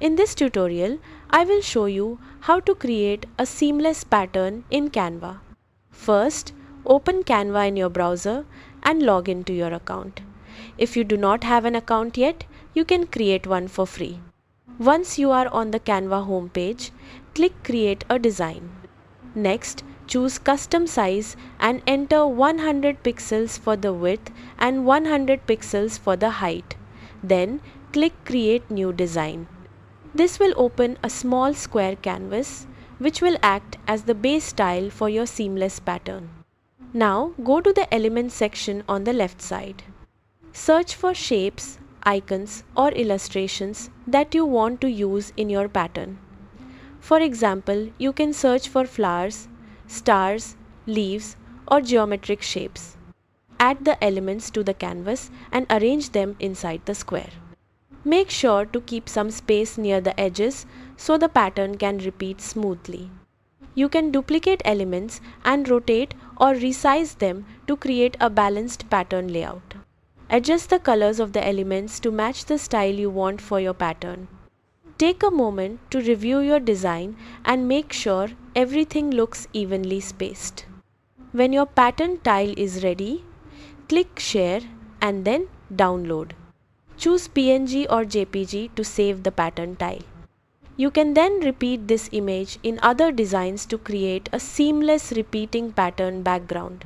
In this tutorial, I will show you how to create a seamless pattern in Canva. First, open Canva in your browser and log into your account. If you do not have an account yet, you can create one for free. Once you are on the Canva homepage, click Create a Design. Next, choose Custom Size and enter 100 pixels for the width and 100 pixels for the height. Then, click Create New Design. This will open a small square canvas which will act as the base style for your seamless pattern. Now go to the Elements section on the left side. Search for shapes, icons or illustrations that you want to use in your pattern. For example, you can search for flowers, stars, leaves or geometric shapes. Add the elements to the canvas and arrange them inside the square. Make sure to keep some space near the edges so the pattern can repeat smoothly. You can duplicate elements and rotate or resize them to create a balanced pattern layout. Adjust the colors of the elements to match the style you want for your pattern. Take a moment to review your design and make sure everything looks evenly spaced. When your pattern tile is ready, click Share and then Download. Choose PNG or JPG to save the pattern tile. You can then repeat this image in other designs to create a seamless repeating pattern background.